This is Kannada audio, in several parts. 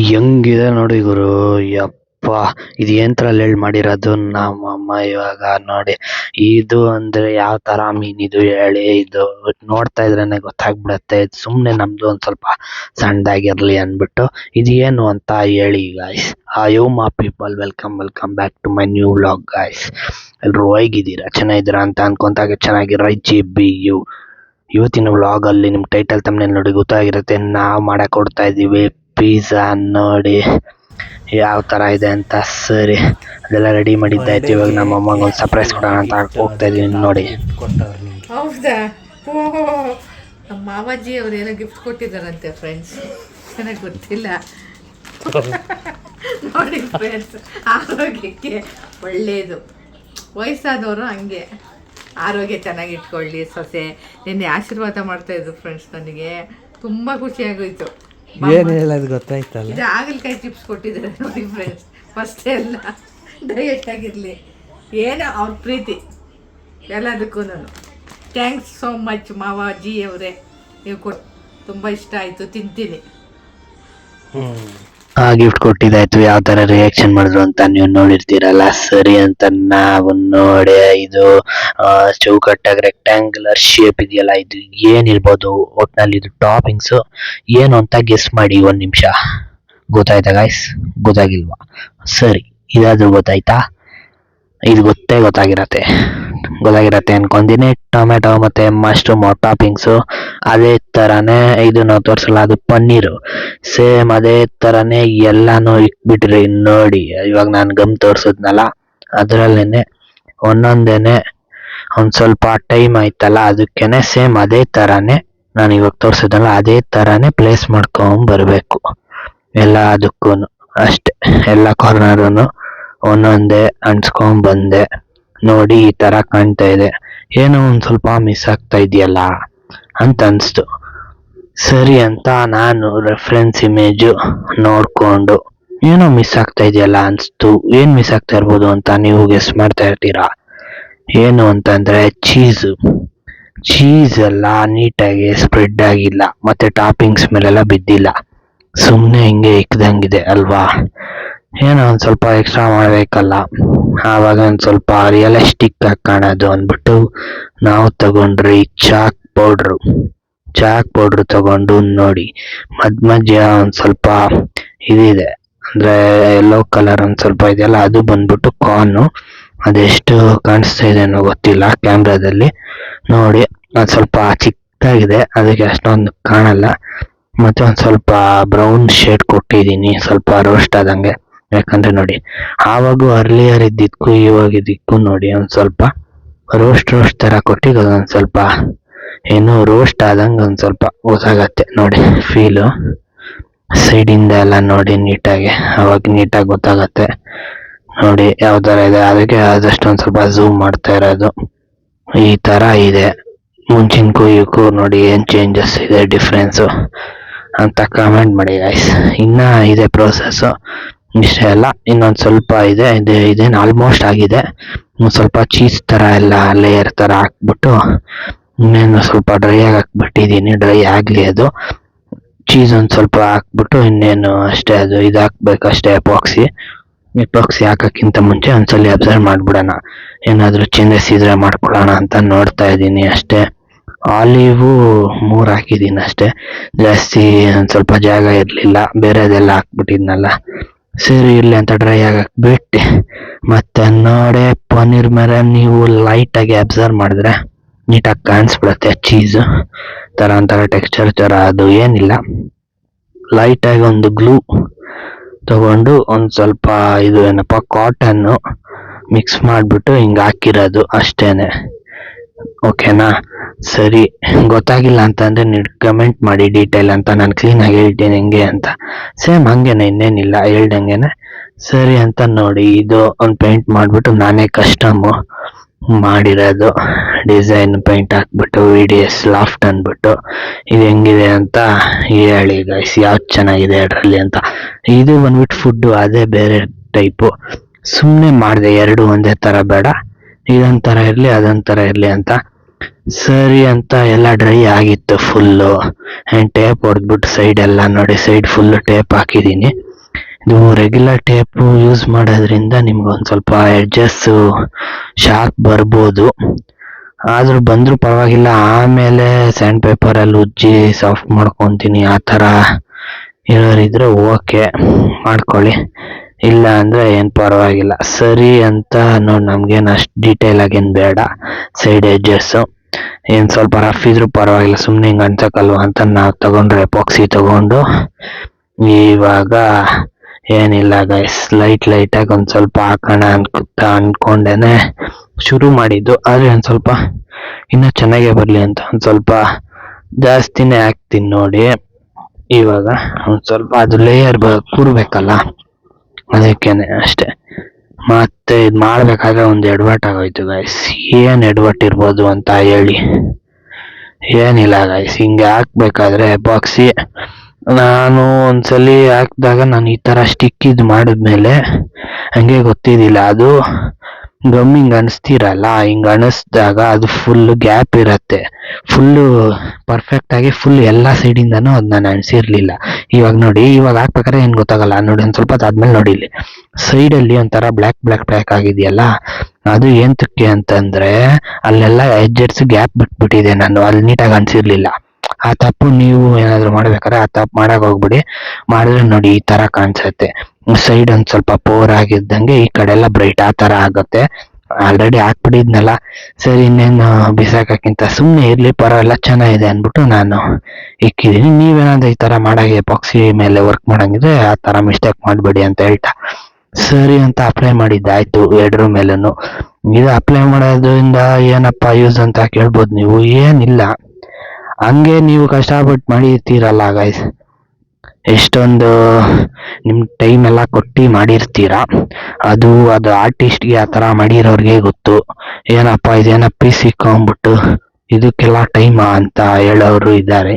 ಹೆಂಗಿದೆ ನೋಡಿ ಗುರು. ಯಪ್ಪ, ಇದು ಏಂತ್ರಲ್ಲಿ ಮಾಡಿರೋದು ನಮ್ಮಮ್ಮ. ಇವಾಗ ನೋಡಿ, ಇದು ಅಂದ್ರೆ ಯಾವ ತರ ಮೀನ್ ಇದು ಹೇಳಿ. ಇದು ನೋಡ್ತಾ ಇದ್ರೇನೆ ಗೊತ್ತಾಗ್ಬಿಡತ್ತೆ. ಸುಮ್ನೆ ನಮ್ದು ಒಂದ್ ಸ್ವಲ್ಪ ಸಣ್ಣದಾಗಿರ್ಲಿ ಅನ್ಬಿಟ್ಟು ಇದು ಏನು ಅಂತ ಹೇಳಿ guys. Yo ma people, welcome back to my new vlog guys. ಎಲ್ರು ಹೇಗಿದ್ದೀರಾ? ಚೆನ್ನಾಗಿದ್ದೀರಾ ಅಂತ ಅನ್ಕೊಂತಾಗ ಚೆನ್ನಾಗಿರೋ JBU. ಇವತ್ತಿನ ವ್ಲಾಗ್ ಅಲ್ಲಿ ನಿಮ್ ಟೈಟಲ್ ತಮ್ಮನೇಲಿ ನೋಡಿ ಗೊತ್ತಾಗಿರುತ್ತೆ. ನಾವು ಮಾಡಕ್ ಕೊಡ್ತಾ ಇದೀವಿ ಪಿಜ್ಜಾ. ನೋಡಿ ಯಾವ ತರ ಇದೆ ಅಂತ. ಸರಿ, ಅದೆಲ್ಲ ರೆಡಿ ಮಾಡಿದ್ದಾಯ್ತು. ಇವಾಗ ನಮ್ಮ ಅಮ್ಮಂಗೆ ಒಂದು ಸರ್ಪ್ರೈಸ್ ಕೊಡೋಣ ಅಂತ ಹೋಗ್ತಾ ಇದೀನಿ ನೋಡಿ. ಹೌದಾ? ನಮ್ಮ ಮಾವಾಜಿ ಅವ್ರು ಏನೋ ಗಿಫ್ಟ್ ಕೊಟ್ಟಿದ್ದಾರಂತೆ ಫ್ರೆಂಡ್ಸ್, ನನಗೆ ಗೊತ್ತಿಲ್ಲ. ನೋಡಿ ಫ್ರೆಂಡ್ಸ್, ಆರೋಗ್ಯಕ್ಕೆ ಒಳ್ಳೆಯದು. ವಯಸ್ಸಾದವರು ಹಂಗೆ ಆರೋಗ್ಯ ಚೆನ್ನಾಗಿ ಇಟ್ಕೊಳ್ಳಿ ಸೊಸೆ. ನಿನ್ನೆ ಆಶೀರ್ವಾದ ಮಾಡ್ತಾ ಇದ್ರು ಫ್ರೆಂಡ್ಸ್, ನನಗೆ ತುಂಬ ಖುಷಿ ಆಗೋಯ್ತು. ಏನು ಹೇಳೋದು ಗೊತ್ತಾಯ್ತಲ್ಲ. ಇದು ಹಾಗಲಕಾಯಿ ಚಿಪ್ಸ್ ಕೊಟ್ಟಿದ್ದಾರೆ ನೋಡಿ ಫ್ರೆಂಡ್ಸ್. ಫಸ್ಟ್ ಎಲ್ಲ ಡಯಟ್ ಆಗಿರಲಿ, ಏನೋ ಅವ್ರ ಪ್ರೀತಿ ಎಲ್ಲದಕ್ಕೂ. ಥ್ಯಾಂಕ್ಸ್ ಸೋ ಮಚ್ ಮಾವಾಜಿ ಅವರೇ, ನೀವು ಕೊಟ್ಟು ತುಂಬ ಇಷ್ಟ ಆಯಿತು, ತಿಂತೀನಿ. ಗಿಫ್ಟ್ ಕೊಟ್ಟಿದ್ದಾಯ್ತು. ಯಾವ ತರ ರಿಯಾಕ್ಷನ್ ಮಾಡಿದ್ರು ಅಂತ ನೀವು ನೋಡಿರ್ತೀರಲ್ಲ. ಸರಿ ಅಂತ ನಾವು ನೋಡಿ, ಇದು ಚೌಕಟ್ಟಾಗಿ ರೆಕ್ಟ್ಯಾಂಗುಲರ್ ಶೇಪ್ ಇದೆಯಲ್ಲ, ಇದು ಏನಿರ್ಬೋದು ಒಟ್ನಲ್ಲಿ. ಇದು ಟಾಪಿಂಗ್ಸ್ ಏನು ಅಂತ ಗೆಸ್ ಮಾಡಿ. 1 ನಿಮಿಷ. ಗೊತ್ತಾಯ್ತಾ ಗಾಯ್ಸ್? ಗೊತ್ತಾಗಿಲ್ವಾ? ಸರಿ, ಇದಾದ್ರೂ ಗೊತ್ತಾಯ್ತಾ? ಇದು ಗೊತ್ತಾಗಿರತ್ತೆ ಅನ್ಕೊಂತೀನಿ. ಟೊಮೆಟೊ ಮತ್ತೆ ಮಶ್ರೂಮ್ ಟಾಪಿಂಗ್ಸು ಅದೇ ತರಾನೇ. ಇದು ನಾವು ತೋರಿಸಲ್ಲ, ಅದು ಪನ್ನೀರು. ಸೇಮ್ ಅದೇ ತರಾನೇ ಎಲ್ಲಾನು ಇಕ್ಬಿಟ್ರಿ ನೋಡಿ. ಇವಾಗ ನಾನು ಗಮ್ ತೋರ್ಸದ್ನಲ್ಲ, ಅದ್ರಲ್ಲೇನೆ ಒಂದೊಂದೇನೆ ಒಂದ್ ಸ್ವಲ್ಪ ಟೈಮ್ ಆಯ್ತಲ್ಲ, ಅದಕ್ಕೇನೆ ಸೇಮ್ ಅದೇ ತರಾನೇ ನಾನು ಇವಾಗ ತೋರ್ಸದಲ್ಲ, ಅದೇ ತರಾನೇ ಪ್ಲೇಸ್ ಮಾಡ್ಕೊಂಡ್ ಬರ್ಬೇಕು ಎಲ್ಲದಕ್ಕೂ ಅಷ್ಟೇ. ಎಲ್ಲ ಕಾರ್ನರನ್ನು ಒಂದೊಂದೇ ಅಂಟ್ಸ್ಕೊಂಡ್ ಬಂದೆ ನೋಡಿ. ಈ ತರ ಕಾಣ್ತಾ ಇದೆ. ಏನೋ ಒಂದ್ ಸ್ವಲ್ಪ ಮಿಸ್ ಆಗ್ತಾ ಇದೆಯಲ್ಲ ಅಂತ ಅನ್ಸ್ತು. ಸರಿ ಅಂತ ನಾನು ರೆಫರೆನ್ಸ್ ಇಮೇಜ್ ನೋಡ್ಕೊಂಡು ಏನೋ ಮಿಸ್ ಆಗ್ತಾ ಇದೆಯಲ್ಲ ಅನ್ಸ್ತು. ಏನ್ ಮಿಸ್ ಆಗ್ತಾ ಇರ್ಬೋದು ಅಂತ ನೀವು ಗೆಸ್ ಮಾಡ್ತಾ ಇರ್ತೀರಾ. ಏನು ಅಂತಂದ್ರೆ ಚೀಸ್ ಎಲ್ಲ ನೀಟಾಗಿ ಸ್ಪ್ರೆಡ್ ಆಗಿಲ್ಲ, ಮತ್ತೆ ಟಾಪಿಂಗ್ಸ್ ಮೇಲೆಲ್ಲ ಬಿದ್ದಿಲ್ಲ. ಸುಮ್ನೆ ಹಿಂಗೆ ಇಕ್ದಂಗಿದೆ ಅಲ್ವಾ. ಏನೋ ಒಂದ್ ಸ್ವಲ್ಪ ಎಕ್ಸ್ಟ್ರಾ ಮಾಡ್ಬೇಕಲ್ಲ, ಆವಾಗ ಒಂದ್ ಸ್ವಲ್ಪ ರಿಯಲಿಸ್ಟಿಕ್ ಆಗಿ ಕಾಣೋದು ಅಂದ್ಬಿಟ್ಟು ನಾವು ತಗೊಂಡ್ರಿ ಚಾಕ್ ಪೌಡ್ರು ತಗೊಂಡು ನೋಡಿ. ಮಧ್ಯ ಒಂದ್ ಸ್ವಲ್ಪ ಇದಿದೆ ಅಂದ್ರೆ ಯೆಲ್ಲೋ ಕಲರ್ ಒಂದ್ ಸ್ವಲ್ಪ ಇದೆಯಲ್ಲ, ಅದು ಬಂದ್ಬಿಟ್ಟು ಕಾರ್ನು. ಅದೆಷ್ಟು ಕಾಣಿಸ್ತಾ ಇದೆ ಅನ್ನೋ ಗೊತ್ತಿಲ್ಲ ಕ್ಯಾಮ್ರಾದಲ್ಲಿ ನೋಡಿ. ಒಂದ್ ಸ್ವಲ್ಪ ಚಿಕ್ಕದಾಗಿದೆ, ಅದಕ್ಕೆ ಅಷ್ಟೊಂದು ಕಾಣಲ್ಲ. ಮತ್ತೆ ಒಂದ್ ಸ್ವಲ್ಪ ಬ್ರೌನ್ ಶೇಡ್ ಕೊಟ್ಟಿದೀನಿ, ಸ್ವಲ್ಪ ರೋಸ್ಟ್ ಆದಂಗೆ. ಯಾಕಂದ್ರೆ ನೋಡಿ, ಆವಾಗೂ ಅರ್ಲಿಯರ್ ಇದ್ದಿದ್ಕು ಇವಾಗ ಇದ್ದಿದ್ಕು ನೋಡಿ ಒಂದ್ ಸ್ವಲ್ಪ ರೋಸ್ಟ್ ತರ ಕೊಟ್ಟಿದ್ದು. ಒಂದ್ ಸ್ವಲ್ಪ ಏನು ರೋಸ್ಟ್ ಆದಂಗೆ ಒಂದ್ ಸ್ವಲ್ಪ ಗೊತ್ತಾಗತ್ತೆ ನೋಡಿ ಫೀಲು. ಸೈಡಿಂದ ಎಲ್ಲ ನೋಡಿ ನೀಟಾಗಿ, ಅವಾಗ ನೀಟಾಗಿ ಗೊತ್ತಾಗತ್ತೆ ನೋಡಿ ಯಾವ ತರ ಇದೆ. ಅದಕ್ಕೆ ಆದಷ್ಟು ಒಂದ್ ಸ್ವಲ್ಪ ಝೂಮ್ ಮಾಡ್ತಾ ಇರೋದು. ಈ ತರ ಇದೆ. ಮುಂಚಿನಕ್ಕೂ ಇವಕ್ಕೂ ನೋಡಿ ಏನ್ ಚೇಂಜಸ್ ಇದೆ, ಡಿಫ್ರೆನ್ಸು ಅಂತ ಕಮೆಂಟ್ ಮಾಡಿ ಗೈಸ್. ಇನ್ನ ಇದೆ ಪ್ರೋಸೆಸ್, ಇಷ್ಟೇ ಅಲ್ಲ, ಇನ್ನೊಂದ್ ಸ್ವಲ್ಪ ಇದೆ. ಇದೇನು ಆಲ್ಮೋಸ್ಟ್ ಆಗಿದೆ. ಒಂದ್ ಸ್ವಲ್ಪ ಚೀಸ್ ತರ ಎಲ್ಲ ಲೇಯರ್ ತರ ಹಾಕ್ಬಿಟ್ಟು ಇನ್ನೇನು ಸ್ವಲ್ಪ ಡ್ರೈ ಆಗಿ ಹಾಕ್ಬಿಟ್ಟಿದೀನಿ. ಡ್ರೈ ಆಗ್ಲಿ ಅದು. ಚೀಸ್ ಒಂದ್ ಸ್ವಲ್ಪ ಹಾಕ್ಬಿಟ್ಟು ಇನ್ನೇನು ಅಷ್ಟೇ, ಅದು ಇದು ಹಾಕ್ಬೇಕಷ್ಟೇ. ಎಪಾಕ್ಸಿ ಹಾಕಕ್ಕಿಂತ ಮುಂಚೆ ಒಂದ್ಸಲಿ ಅಬ್ಸರ್ವ್ ಮಾಡ್ಬಿಡೋಣ, ಏನಾದ್ರು ಚೇಂಜಸ್ ಇದ್ರೆ ಮಾಡ್ಕೊಳ್ಳೋಣ ಅಂತ ನೋಡ್ತಾ ಇದ್ದೀನಿ ಅಷ್ಟೇ. ಆಲಿವು 3 ಹಾಕಿದೀನಿ ಅಷ್ಟೇ, ಜಾಸ್ತಿ ಒಂದ್ ಸ್ವಲ್ಪ ಜಾಗ ಇರ್ಲಿಲ್ಲ, ಬೇರೆದೆಲ್ಲ ಹಾಕ್ಬಿಟ್ಟಿದ್ನಲ್ಲ. ಸರಿ ಇರ್ಲಿ ಅಂತ ಡ್ರೈ ಆಗಕ್ ಬಿಟ್ಟೆ. ಮತ್ತೆ ನೋಡಿ, ಪನ್ನೀರ್ ಮೇಲೆ ನೀವು ಲೈಟ್ ಆಗಿ ಅಬ್ಸರ್ವ್ ಮಾಡಿದ್ರೆ ನೀಟಾಗಿ ಕಾಣಿಸ್ಬಿಡತ್ತೆ. ಚೀಸ್ ತರ ಒಂಥರ ಟೆಕ್ಸ್ಚರ್ ತರ ಅದು ಏನಿಲ್ಲ. ಲೈಟ್ ಆಗಿ ಒಂದು ಗ್ಲೂ ತಗೊಂಡು ಒಂದ್ ಸ್ವಲ್ಪ ಇದು ಏನಪ್ಪಾ ಕಾಟನ್ ಮಿಕ್ಸ್ ಮಾಡ್ಬಿಟ್ಟು ಹಿಂಗ್ ಹಾಕಿರೋದು ಅಷ್ಟೇನೆ. ಓಕೆನಾ? ಸರಿ, ಗೊತ್ತಾಗಿಲ್ಲ ಅಂತಂದ್ರೆ ನೀವು ಕಮೆಂಟ್ ಮಾಡಿ ಡೀಟೇಲ್ ಅಂತ. ನಾನು ಕ್ಲೀನ್ ಆಗಿ ಹೇಳ್ತೀನಿ ಹೆಂಗೆ ಅಂತ. ಸೇಮ್ ಹಂಗೇನೆ, ಇನ್ನೇನಿಲ್ಲ ಹೇಳ್ದಂಗೆನೆ. ಸರಿ ಅಂತ ನೋಡಿ, ಇದು ಒಂದು ಪೇಂಟ್ ಮಾಡ್ಬಿಟ್ಟು ನಾನೇ ಕಸ್ಟಮ್ ಮಾಡಿರೋದು. ಡಿಸೈನ್ ಪೇಂಟ್ ಹಾಕ್ಬಿಟ್ಟು VDS ಲಾಫ್ಟ್ ಅಂದ್ಬಿಟ್ಟು. ಇದು ಹೆಂಗಿದೆ ಅಂತ ಹೇಳಿ ಗೈಸ್, ಯಾವ್ದು ಚೆನ್ನಾಗಿದೆ ಅದ್ರಲ್ಲಿ ಅಂತ. ಇದು ಬಂದ್ಬಿಟ್ಟು ಫುಡ್ಡು, ಅದೇ ಬೇರೆ ಟೈಪು. ಸುಮ್ಮನೆ ಮಾಡಿದೆ, ಎರಡು ಒಂದೇ ತರ ಬೇಡ, ಇದೊಂಥರ ಇರ್ಲಿ ಅದೊಂಥರ ಇರ್ಲಿ ಅಂತ. ಸರಿ ಅಂತ ಎಲ್ಲ ಡ್ರೈ ಆಗಿತ್ತು ಫುಲ್ಲು. ಟೇಪ್ ಹೊಡೆದ್ಬಿಟ್ಟು ಸೈಡ್ ಎಲ್ಲ ನೋಡಿ, ಸೈಡ್ ಫುಲ್ ಟೇಪ್ ಹಾಕಿದೀನಿ. ಇದು ರೆಗ್ಯುಲರ್ ಟೇಪು ಯೂಸ್ ಮಾಡೋದ್ರಿಂದ ನಿಮ್ಗೆ ಒಂದು ಸ್ವಲ್ಪ ಎಡ್ಜಸ್ಸು ಶಾರ್ಪ್ ಬರ್ಬೋದು, ಆದ್ರೂ ಬಂದರೂ ಪರವಾಗಿಲ್ಲ. ಆಮೇಲೆ ಸ್ಯಾಂಡ್ ಪೇಪರಲ್ಲಿ ಉಜ್ಜಿ ಸಾಫ್ಟ್ ಮಾಡ್ಕೊತೀನಿ ಆ ಥರ ಇರೋರಿದ್ರೆ ಓಕೆ ಮಾಡ್ಕೊಳ್ಳಿ, ಇಲ್ಲ ಅಂದರೆ ಏನು ಪರವಾಗಿಲ್ಲ. ಸರಿ ಅಂತ ನೋಡಿ, ನಮ್ಗೇನು ಅಷ್ಟು ಡೀಟೇಲ್ ಆಗೇನು ಬೇಡ. ಸೈಡ್ ಎಡ್ಜಸ್ಸು ಏನು ಸ್ವಲ್ಪ ರಫ್ ಇದ್ರೂ ಪರವಾಗಿಲ್ಲ, ಸುಮ್ಮನೆ ಹಿಂಗೆ ಅನ್ಸಕ್ಕಲ್ವ ಅಂತ ನಾವು ತಗೊಂಡ್ರೆ ಎಪಾಕ್ಸಿ ತಗೊಂಡು ಇವಾಗ ಏನಿಲ್ಲ ಗೈಸ್, ಲೈಟಾಗಿ ಒಂದು ಸ್ವಲ್ಪ ಹಾಕೋಣ ಅನ್ಕೊಂಡೇನೆ ಶುರು ಮಾಡಿದ್ದು. ಆದರೆ ಒಂದು ಸ್ವಲ್ಪ ಇನ್ನೂ ಚೆನ್ನಾಗೇ ಬರಲಿ ಅಂತ ಒಂದು ಸ್ವಲ್ಪ ಜಾಸ್ತಿನೇ ಹಾಕ್ತೀನಿ ನೋಡಿ. ಇವಾಗ ಒಂದು ಸ್ವಲ್ಪ ಅದು ಲೇಯರ್ ಕೂರ್ಬೇಕಲ್ಲ, ಅದಕ್ಕೇನೆ ಅಷ್ಟೇ. ಮತ್ತೆ ಇದು ಮಾಡ್ಬೇಕಾದ್ರೆ ಒಂದು ಎಡವಟ್ಟಾಗೋಯ್ತು ಗೈಸ್. ಏನು ಎಡವಟ್ಟು ಇರ್ಬೋದು ಅಂತ ಹೇಳಿ? ಏನಿಲ್ಲ ಗೈಸ್, ಹಿಂಗೆ ಹಾಕ್ಬೇಕಾದ್ರೆ ಎಪಾಕ್ಸಿ ನಾನು ಒಂದ್ಸಲಿ ಹಾಕಿದಾಗ ನಾನು ಈ ಥರ ಸ್ಟಿಕ್ ಇದು ಮಾಡಿದ್ಮೇಲೆ ಹಂಗೆ ಗೊತ್ತಿದ್ದಿಲ್ಲ, ಅದು ಗಮ್ ಹಿಂಗೆ ಅನಿಸ್ತಿರಲ್ಲ, ಹಿಂಗೆ ಅನಿಸ್ದಾಗ ಅದು ಫುಲ್ ಗ್ಯಾಪ್ ಇರತ್ತೆ, ಫುಲ್ಲು ಪರ್ಫೆಕ್ಟಾಗಿ ಫುಲ್ ಎಲ್ಲ ಸೈಡಿಂದನೂ ಅದು ನಾನು ಅನಿಸಿರ್ಲಿಲ್ಲ. ಇವಾಗ ನೋಡಿ, ಇವಾಗ ಹಾಕ್ಬೇಕಾದ್ರೆ ಏನು ಗೊತ್ತಾಗಲ್ಲ ನೋಡಿ, ಒಂದು ಸ್ವಲ್ಪ ಆದ್ಮೇಲೆ ನೋಡಿ ಇಲ್ಲಿ ಸೈಡಲ್ಲಿ ಒಂಥರ ಬ್ಲ್ಯಾಕ್ ಆಗಿದೆಯಲ್ಲ, ಅದು ಏಂತಕ್ಕೆ ಅಂತಂದ್ರೆ ಅಲ್ಲೆಲ್ಲ ಎಡ್ಜಸ್ ಗ್ಯಾಪ್ ಬಿಟ್ಬಿಟ್ಟಿದೆ, ನಾನು ಅಲ್ಲಿ ನೀಟಾಗಿ ಅನಿಸಿರ್ಲಿಲ್ಲ. ಆ ತಪ್ಪು ನೀವು ಏನಾದ್ರು ಮಾಡ್ಬೇಕಾದ್ರೆ ಆ ತಪ್ಪು ಮಾಡಕ್ ಹೋಗ್ಬಿಡಿ. ಮಾಡಿದ್ರೆ ನೋಡಿ ಈ ತರ ಕಾಣಿಸುತ್ತೆ, ಸೈಡ್ ಒಂದ್ ಸ್ವಲ್ಪ ಪೋರ್ ಆಗಿದ್ದಂಗೆ, ಈ ಕಡೆ ಎಲ್ಲ ಬ್ರೈಟ್ ಆ ತರ ಆಗುತ್ತೆ. ಆಲ್ರೆಡಿ ಹಾಕ್ಬಿಟ್ಟಿದ್ನಲ್ಲ, ಸರಿ ಇನ್ನೇನು ಬಿಸಾಕಕ್ಕಿಂತ ಸುಮ್ಮನೆ ಇರ್ಲಿ ಪರವಾಗಿಲ್ಲ, ಚೆನ್ನಾಗಿದೆ ಅಂದ್ಬಿಟ್ಟು ನಾನು ಇಕ್ಕಿದೀನಿ. ನೀವೇನಾದ್ರು ಈ ತರ ಮಾಡಾಗೆ ಎಪಾಕ್ಸಿ ಮೇಲೆ ವರ್ಕ್ ಮಾಡಂಗಿದ್ರೆ ಆ ತರ ಮಿಸ್ಟೇಕ್ ಮಾಡಬೇಡಿ ಅಂತ ಹೇಳ್ತಾ ಸರಿ ಅಂತ ಅಪ್ಲೈ ಮಾಡಿದ್ದಾಯ್ತು ಎರಡರ ಮೇಲೂ. ಇದು ಅಪ್ಲೈ ಮಾಡೋದ್ರಿಂದ ಏನಪ್ಪ ಯೂಸ್ ಅಂತ ಕೇಳ್ಬೋದು ನೀವು. ಏನಿಲ್ಲ, ಹಂಗೆ ನೀವು ಕಷ್ಟಪಟ್ಟು ಮಾಡಿರ್ತೀರಲ್ಲ ಗೈಸ್, ಎಷ್ಟೊಂದು ನಿಮ್ಮ ಟೈಮ್ ಎಲ್ಲ ಕೊಟ್ಟು ಮಾಡಿರ್ತೀರ, ಅದು ಆರ್ಟಿಸ್ಟ್ಗೆ ಆ ಥರ ಮಾಡಿರೋರಿಗೆ ಗೊತ್ತು. ಏನಪ್ಪ ಇದೇನ ಪೀಸ್ ಸಿಕ್ಕೊಂಬಿಟ್ಟು ಇದಕ್ಕೆಲ್ಲ ಟೈಮಾ ಅಂತ ಹೇಳೋರು ಇದ್ದಾರೆ.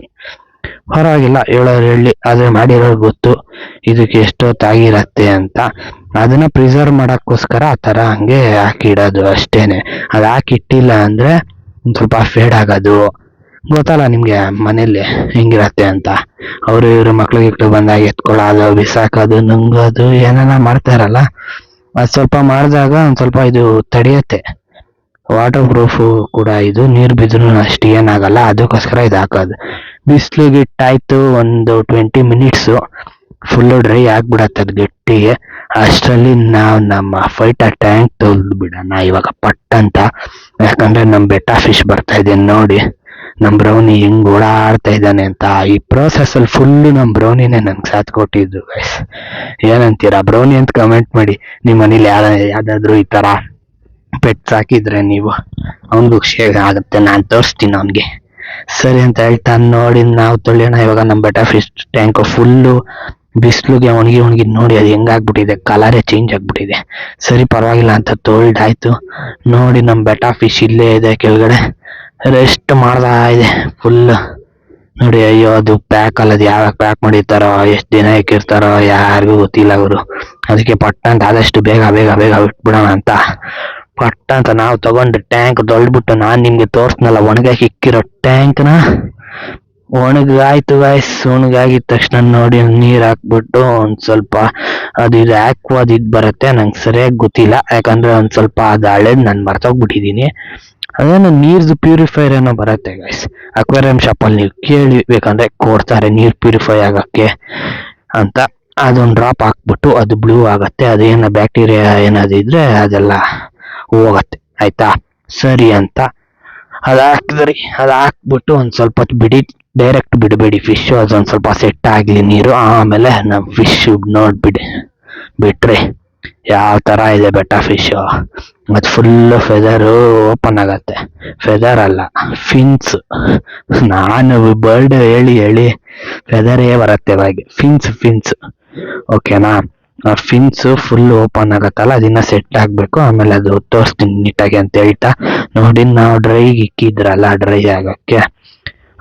ಪರವಾಗಿಲ್ಲ, ಹೇಳೋರು ಹೇಳಿ, ಆದರೆ ಮಾಡಿರೋರ್ಗೆ ಗೊತ್ತು ಇದಕ್ಕೆ ಎಷ್ಟೊತ್ತಾಗಿರತ್ತೆ ಅಂತ. ಅದನ್ನ ಪ್ರಿಸರ್ವ್ ಮಾಡೋಕ್ಕೋಸ್ಕರ ಆ ಥರ ಹಂಗೆ ಹಾಕಿಡೋದು ಅಷ್ಟೇನೆ. ಅದು ಹಾಕಿಟ್ಟಿಲ್ಲ ಅಂದರೆ ಒಂದು ಸ್ವಲ್ಪ ಫೇಡ್ ಆಗೋದು ಗೊತ್ತಲ್ಲ ನಿಮಗೆ, ಮನೇಲಿ ಹೆಂಗಿರತ್ತೆ ಅಂತ. ಅವರು ಇವರು ಮಕ್ಳು ಬಂದಾಗ ಎತ್ಕೊಳ್ಳೋದು, ಬಿಸಾಕೋದು, ನುಂಗೋದು ಏನೇನ ಮಾಡ್ತಾರಲ್ಲ, ಅದು ಸ್ವಲ್ಪ ಮಾಡಿದಾಗ ಒಂದು ಸ್ವಲ್ಪ ಇದು ತಡೆಯತ್ತೆ. ವಾಟರ್ ಪ್ರೂಫು ಕೂಡ ಇದು, ನೀರು ಬಿದ್ರೂ ಅಷ್ಟು ಏನಾಗಲ್ಲ, ಅದಕ್ಕೋಸ್ಕರ ಇದು ಹಾಕೋದು. ಬಿಸಿಲಿಗೆ ಇಟ್ಟಾಯ್ತು ಒಂದು 20 ಮಿನಿಟ್ಸು, ಫುಲ್ಲು ಡ್ರೈ ಆಗ್ಬಿಡತ್ತೆ ಅದು ಗಟ್ಟಿಗೆ. ಅಷ್ಟರಲ್ಲಿ ನಾವು ನಮ್ಮ ಫೈಟರ್ ಟ್ಯಾಂಕ್ ತೊಳೆದು ಬಿಡೋಣ ಇವಾಗ ಪಟ್ ಅಂತ. ಯಾಕಂದ್ರೆ ನಮ್ಮ ಬೆಟ್ಟ ಫಿಶ್ ಬರ್ತಾ ಇದೆ ನೋಡಿ, ನಮ್ಮ ಬ್ರೌನಿ ಹೆಂಗ್ ಓಡಾಡ್ತಾ ಇದ್ದಾನೆ ಅಂತ. ಈ ಪ್ರೋಸೆಸ್ ಅಲ್ಲಿ ಫುಲ್ಲು ನಮ್ಮ ಬ್ರೌನಿನೇ ನನ್ಗೆ ಸಾಥ್ ಕೊಟ್ಟಿದ್ದು ಗೈಸ್. ಏನಂತೀರಾ ಬ್ರೌನಿ ಅಂತ ಕಮೆಂಟ್ ಮಾಡಿ. ನಿಮ್ಮ ಮನೇಲಿ ಯಾವ್ದಾದ್ರು ಈ ತರ ಪೆಟ್ಸ್ ಹಾಕಿದ್ರೆ ನೀವು, ಅವನಿಗೂ ಖುಷಿ ಆಗುತ್ತೆ, ನಾನು ತೋರಿಸ್ತೀನಿ ಅವನಿಗೆ. ಸರಿ ಅಂತ ಹೇಳ್ತಾ ನೋಡಿ ನಾವು ತೊಳೆಯೋಣ ಇವಾಗ ನಮ್ಮ ಬೆಟ್ಟ ಫಿಶ್ ಟ್ಯಾಂಕ್. ಫುಲ್ಲು ಬಿಸಿಲಿಗೆ ಒಣಗಿ ನೋಡಿ ಅದು ಹೆಂಗಾಗ್ಬಿಟ್ಟಿದೆ, ಕಲರೇ ಚೇಂಜ್ ಆಗ್ಬಿಟ್ಟಿದೆ. ಸರಿ ಪರವಾಗಿಲ್ಲ ಅಂತ ತೊಳ್ದಾಯ್ತು. ನೋಡಿ ನಮ್ಮ ಬೆಟ್ಟ ಫಿಶ್ ಇಲ್ಲೇ ಇದೆ ಕೆಳಗಡೆ, ರೆಸ್ಟ್ ಮಾಡ್ತಾ ಇದೆ ಫುಲ್ ನೋಡಿ. ಅಯ್ಯೋ ಅದು ಪ್ಯಾಕ್ ಅಲ್ಲದು ಯಾವಾಗ ಪ್ಯಾಕ್ ಮಾಡಿರ್ತಾರೋ, ಎಷ್ಟು ದಿನ ಇಕ್ಕಿರ್ತಾರೋ ಯಾರಿಗೂ ಗೊತ್ತಿಲ್ಲ ಅವರು. ಅದಕ್ಕೆ ಪಟ್ಟ ಅಂತ ಆದಷ್ಟು ಬೇಗ ಬಿಟ್ಬಿಡೋಣ ಅಂತ ಪಟ್ಟ ಅಂತ ನಾವು ತಗೊಂಡು ಟ್ಯಾಂಕ್ ತೊಳೆದ್ಬಿಟ್ಟು, ನಾನು ನಿಮ್ಗೆ ತೋರಿಸ್ನಲ್ಲ ಒಣಗಾಕಿ ಇಕ್ಕಿರೋ ಟ್ಯಾಂಕ್ನ, ಒಣಗಾಯ್ತು ಗಾಯ್ಸ್. ಒಣಗಾಗಿದ ತಕ್ಷಣ ನೋಡಿ ನೀರ್ ಹಾಕ್ಬಿಟ್ಟು ಒಂದ್ ಸ್ವಲ್ಪ ಅದು ಇದು ಹಾಕುವುದು ಇದು ಬರುತ್ತೆ, ನಂಗೆ ಸರಿಯಾಗಿ ಗೊತ್ತಿಲ್ಲ ಯಾಕಂದ್ರೆ ಒಂದ್ ಸ್ವಲ್ಪ ಅದು ಹಳೇದು ನಾನು ಮರ್ತೋಗ್ಬಿಟ್ಟಿದೀನಿ. ಅದೇನೋ ನೀರ್ದು ಪ್ಯೂರಿಫೈರ್ ಏನೋ ಬರುತ್ತೆ ಗೈಸ್, ಅಕ್ವೇರಿಯಂ ಶಾಪಲ್ಲಿ ನೀವು ಕೇಳಿ ಬೇಕಂದ್ರೆ ಕೊಡ್ತಾರೆ ನೀರ್ ಪ್ಯೂರಿಫೈ ಆಗಕ್ಕೆ ಅಂತ. ಅದೊಂದು ಡ್ರಾಪ್ ಹಾಕ್ಬಿಟ್ಟು ಅದು ಬ್ಲೂ ಆಗತ್ತೆ, ಅದೇನೋ ಬ್ಯಾಕ್ಟೀರಿಯಾ ಏನಾದ್ರು ಇದ್ರೆ ಅದೆಲ್ಲ ಹೋಗತ್ತೆ ಆಯ್ತಾ. ಸರಿ ಅಂತ ಅದು ಹಾಕಿದ್ರಿ, ಅದು ಹಾಕ್ಬಿಟ್ಟು ಒಂದ್ ಸ್ವಲ್ಪ ಹೊತ್ತು ಬಿಡಿ, ಡೈರೆಕ್ಟ್ ಬಿಡಬೇಡಿ ಫಿಶ್, ಅದೊಂದು ಸ್ವಲ್ಪ ಸೆಟ್ ಆಗಲಿ ನೀರು, ಆಮೇಲೆ ನಮ್ಮ ಫಿಶ್ ಬಿಟ್ರಿ ಯಾವ ತರ ಇದೆ ಬೆಟ್ಟ ಫಿಶ್. ಅದು ಫುಲ್ ಫೆದರು ಓಪನ್ ಆಗತ್ತೆ, ಫೆದರ್ ಅಲ್ಲ ಫಿನ್ಸ್. ನಾನು ಬರ್ಡ್ ಹೇಳಿ ಫೆದರೇ ಬರುತ್ತೆ ಬಾಯಿಗೆ, ಫಿನ್ಸ್ ಓಕೆನಾ. ಫಿನ್ಸ್ ಫುಲ್ ಓಪನ್ ಆಗತ್ತಲ್ಲ, ಅದನ್ನ ಸೆಟ್ ಆಗ್ಬೇಕು, ಆಮೇಲೆ ಅದು ತೋರಿಸ್ತೀನಿ ನೀಟಾಗಿ ಅಂತ ಹೇಳ್ತಾ ನೋಡಿ. ನಾವು ಡ್ರೈಗೆ ಇಕ್ಕಿದ್ರಲ್ಲ ಡ್ರೈ ಆಗಕ್ಕೆ,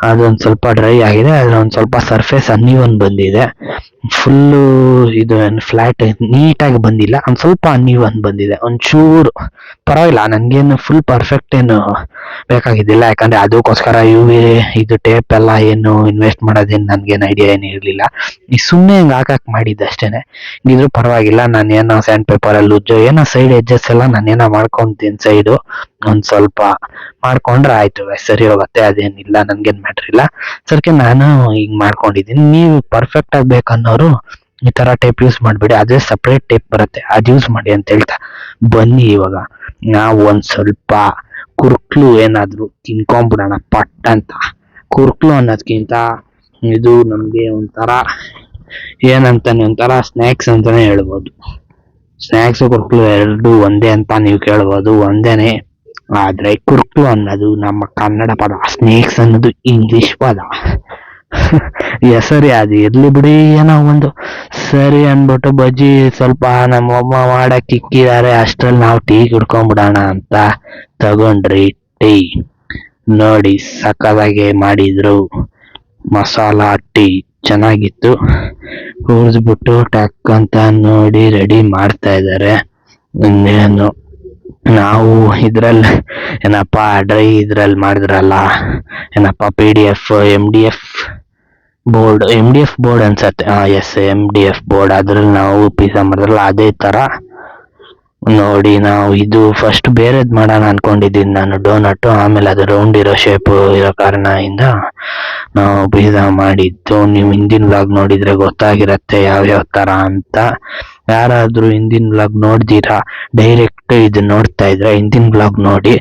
ಅದೊಂದು ಸ್ವಲ್ಪ ಡ್ರೈ ಆಗಿದೆ, ಅದ್ರೊಂದು ಸ್ವಲ್ಪ ಸರ್ಫೇಸ್ ಅನ್ನೀವನ್ ಬಂದಿದೆ. ಫುಲ್ಲು ಇದು ಫ್ಲಾಟ್ ನೀಟಾಗಿ ಬಂದಿಲ್ಲ, ಒಂದು ಸ್ವಲ್ಪ ಅನ್ಇವನ್ ಬಂದಿದೆ, ಒಂಚೂರು ಪರವಾಗಿಲ್ಲ. ನನಗೇನು ಫುಲ್ ಪರ್ಫೆಕ್ಟ್ ಏನು ಬೇಕಾಗಿದ್ದಿಲ್ಲ, ಯಾಕಂದ್ರೆ ಅದಕ್ಕೋಸ್ಕರ ಇದು ಟೇಪ್ ಎಲ್ಲ ಏನು ಇನ್ವೆಸ್ಟ್ ಮಾಡೋದೇನು ನನಗೇನು ಐಡಿಯಾ ಏನು ಇರಲಿಲ್ಲ. ಈ ಸುಮ್ಮನೆ ಹಿಂಗೆ ಹಾಕಕ್ಕೆ ಮಾಡಿದ್ದೆ ಅಷ್ಟೇನೆ. ಇದ್ರು ಪರವಾಗಿಲ್ಲ. ನಾನೇನೋ ಸ್ಯಾಂಡ್ ಪೇಪರಲ್ಲಿ ಉಜ್ಜೋ ಏನೋ ಸೈಡ್ ಎಡ್ಜಸ್ ಎಲ್ಲ ನಾನೇನೋ ಮಾಡ್ಕೊಂತೀನಿ, ಸೈಡು ಒಂದು ಸ್ವಲ್ಪ ಮಾಡ್ಕೊಂಡ್ರೆ ಆಯ್ತು, ಸರಿ ಹೋಗುತ್ತೆ. ಅದೇನಿಲ್ಲ, ನನ್ಗೇನು ಮ್ಯಾಟ್ರ್ ಇಲ್ಲ. ಸರ್ಕೆ ನಾನು ಹಿಂಗ್ ಮಾಡ್ಕೊಂಡಿದ್ದೀನಿ. ನೀವು ಪರ್ಫೆಕ್ಟ್ ಆಗಿ ಬೇಕನ್ನೋರು ಈ ತರ ಟೇಪ್ ಯೂಸ್ ಮಾಡ್ಬೇಡಿ, ಅದೇ ಸಪ್ರೇಟ್ ಟೇಪ್ ಬರುತ್ತೆ, ಅದು ಯೂಸ್ ಮಾಡಿ ಅಂತ ಹೇಳ್ತಾ ಬನ್ನಿ. ಇವಾಗ ನಾವು ಒಂದ್ ಸ್ವಲ್ಪ ಕುರ್ಕ್ಲು ಏನಾದ್ರು ತಿನ್ಕೊಂಡ್ಬಿಡೋಣ ಪಟ್ ಅಂತ. ಕುರ್ಕ್ಲು ಅನ್ನೋದ್ಕಿಂತ ಇದು ನಮ್ಗೆ ಒಂಥರ ಏನಂತಾನೆ, ಒಂಥರ ಸ್ನ್ಯಾಕ್ಸ್ ಅಂತಾನೆ ಹೇಳ್ಬೋದು. ಸ್ನ್ಯಾಕ್ಸ್ ಕುರ್ಕ್ಲು ಎರಡು ಒಂದೇ ಅಂತ ನೀವು ಕೇಳ್ಬೋದು, ಒಂದೇನೆ. ಆದ್ರೆ ಕುರ್ಕ್ಲು ಅನ್ನೋದು ನಮ್ಮ ಕನ್ನಡ ಪದ, ಸ್ನೇಕ್ಸ್ ಅನ್ನೋದು ಇಂಗ್ಲಿಷ್ ಪದ. ಸರಿ ಅದು ಇರ್ಲಿ ಬಿಡಿ, ಏನೋ ಒಂದು ಸರಿ ಅನ್ಬಿಟ್ಟು ಬಜ್ಜಿ ಸ್ವಲ್ಪ ನಮ್ಮಮ್ಮ ಮಾಡಕ್ ಇಕ್ಕಿದ್ದಾರೆ, ಅಷ್ಟ್ರಲ್ಲಿ ನಾವು ಟೀ ಕುಡ್ಕೊಂಡ್ಬಿಡೋಣ ಅಂತ ತಗೊಂಡ್ರಿ ಟೀ. ನೋಡಿ ಸಕ್ಕದಾಗೆ ಮಾಡಿದ್ರು, ಮಸಾಲಾ ಟೀ ಚೆನ್ನಾಗಿತ್ತು. ಕೂರಿಸ್ಬಿಟ್ಟು ಟಕ್ ಅಂತ ನೋಡಿ ರೆಡಿ ಮಾಡ್ತಾ ಇದ್ದಾರೆ. ಇನ್ನೇನು ನಾವು ಇದ್ರಲ್ಲಿ ಏನಪ್ಪಾ ಡ್ರೈ ಇದ್ರಲ್ಲಿ ಮಾಡಿದ್ರಲ್ಲ, ಏನಪ್ಪಾ PDF MDF ಬೋರ್ಡ್ ಅನ್ಸತ್ತೆ. ಎಸ್ MDF ಬೋರ್ಡ್, ಅದ್ರಲ್ಲಿ ನಾವು ಪಿಜ್ಜಾ ಮಾಡಿದ್ರಲ್ಲ ಅದೇ ತರ ನೋಡಿ. ನಾವು ಇದು ಫಸ್ಟ್ ಬೇರೆದ್ ಮಾಡೋಣ ಅನ್ಕೊಂಡಿದ್ದೀನಿ ನಾನು, ಡೋನಟ್. ಆಮೇಲೆ ಅದು ರೌಂಡ್ ಇರೋ ಶೇಪ್ ಇರೋ ಕಾರಣದಿಂದ ನಾವು ಪಿಜ್ಜಾ ಮಾಡಿದ್ದು. ನೀವು ಹಿಂದಿನ ವ್ಲಾಗ್ ನೋಡಿದ್ರೆ ಗೊತ್ತಾಗಿರತ್ತೆ ಯಾವ್ಯಾವ ತರ ಅಂತ. ಯಾರಾದ್ರೂ ಹಿಂದಿನ ವ್ಲಾಗ್ ನೋಡ್ದಿರಾ ಡೈರೆಕ್ಟ್ ಇದು ನೋಡ್ತಾ ಇದ್ರೆ ಹಿಂದಿನ ವ್ಲಾಗ್ ನೋಡಿ,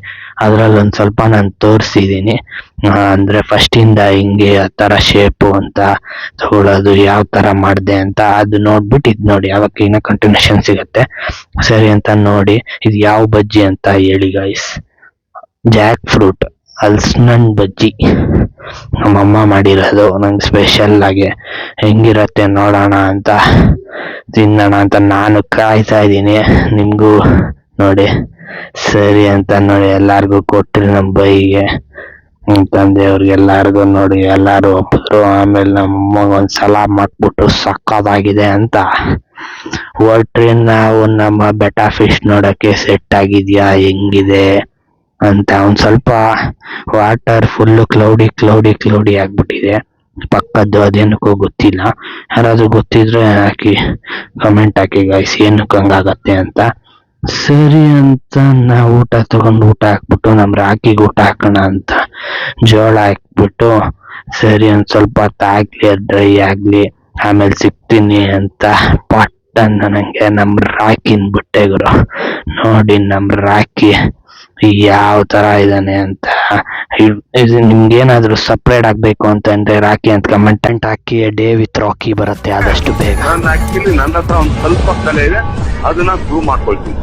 ಅದ್ರಲ್ಲಿ ಒಂದ್ ಸ್ವಲ್ಪ ನಾನು ತೋರಿಸಿದೀನಿ. ಅಂದ್ರೆ ಫಸ್ಟ್ ಇಂದ ಹಿಂಗೆ ಆ ತರ ಶೇಪು ಅಂತ ತಗೊಳ್ಳೋದು, ಯಾವ ತರ ಮಾಡಿದೆ ಅಂತ ಅದು ನೋಡ್ಬಿಟ್ಟು ಇದ್ ನೋಡಿ, ಯಾವಕ್ಕೆ ಇನ್ನ ಕಂಟಿನ್ಯೂಷನ್ ಸಿಗತ್ತೆ. ಸರಿ ಅಂತ ನೋಡಿ, ಇದು ಯಾವ ಬಜ್ಜಿ ಅಂತ ಹೇಳಿ ಗೈಸ್. ಜಾಕ್ ಫ್ರೂಟ್ ಹಲ್ಸಿನಣ್ಣು ಬಜ್ಜಿ ನಮ್ಮಮ್ಮ ಮಾಡಿರೋದು, ನಂಗೆ ಸ್ಪೆಷಲ್ ಆಗಿ ಹೆಂಗಿರತ್ತೆ ನೋಡೋಣ ಅಂತ, ತಿನ್ನೋಣ ಅಂತ ನಾನು ಕಾಯ್ತಾ ಇದ್ದೀನಿ. ನಿಮ್ಗೂ ನೋಡಿ ಸರಿ ಅಂತ ನೋಡಿ ಎಲ್ಲಾರ್ಗು ಕೊಟ್ರಿ, ನಮ್ಮ ಬೈಗೆ ನಮ್ಮ ತಂದೆಯವ್ರಿಗೆಲ್ಲಾರ್ಗು ನೋಡಿ ಎಲ್ಲಾರು ಒಪ್ಪಿದ್ರು. ಆಮೇಲೆ ನಮ್ಮಮ್ಮಗ ಒಂದ್ಸಲ ಮಾಡ್ಬಿಟ್ಟು ಸಕ್ಕದಾಗಿದೆ ಅಂತ ಹೊರಟ್ರಿ. ನಾವು ನಮ್ಮ ಬೆಟಾ ಫಿಶ್ ನೋಡಕ್ಕೆ ಸೆಟ್ ಆಗಿದ್ಯಾ ಹೆಂಗಿದೆ ಅಂತ. ಒಂದ್ ಸ್ವಲ್ಪ ವಾಟರ್ ಫುಲ್ ಕ್ಲೌಡಿ ಆಗ್ಬಿಟ್ಟಿದೆ ಪಕ್ಕದ್ದು, ಅದೇನಕ್ಕೂ ಗೊತ್ತಿಲ್ಲ. ಯಾರಾದ್ರೂ ಗೊತ್ತಿದ್ರೆ ಹಾಕಿ, ಕಮೆಂಟ್ ಹಾಕಿ ಗೈಸ್, ಏನಕ್ಕೆ ಹಂಗಾಗತ್ತೆ ಅಂತ. ಸರಿ ಅಂತ ನಾವು ಊಟ ಹಾಕ್ಬಿಟ್ಟು ನಮ್ ರಾಕಿಗೆ ಊಟ ಹಾಕೋಣ ಅಂತ ಜೋಳ ಹಾಕ್ಬಿಟ್ಟು, ಸರಿ ಒಂದ್ ಸ್ವಲ್ಪ ಹೊತ್ತಾಗ್ಲಿ ಡ್ರೈ ಆಗ್ಲಿ ಆಮೇಲೆ ಸಿಗ್ತೀನಿ ಅಂತ ಪಟ್ಟನ್ನ ನಂಗೆ ನಮ್ ರಾಕಿನ್ ಬಿಟ್ಟೆ ಗುರು. ನೋಡಿ ನಮ್ ರಾಕಿ ಯಾವ ತರ ಇದಾನೆ ಅಂತ. ಇದು ನಿಮ್ಗೇನಾದ್ರೂ ಸಪ್ರೇಟ್ ಆಗ್ಬೇಕು ಅಂತಂದ್ರೆ ರಾಕಿ ಅಂತ ಕಮೆಂಟ್ ಹಾಕಿ. ಡೇ ವಿತ್ ರಾಕಿ ಬರುತ್ತೆ ಆದಷ್ಟು ಬೇಗ. ನಾನು ಆಕ್ಚುಲಿ ನನ್ನ ಹತ್ರ ಒಂದು ಸ್ವಲ್ಪ ಕಲೆ ಇದೆ, ಅದನ್ನ ಪ್ರೂವ್ ಮಾಡ್ಕೊಳ್ತೀನಿ.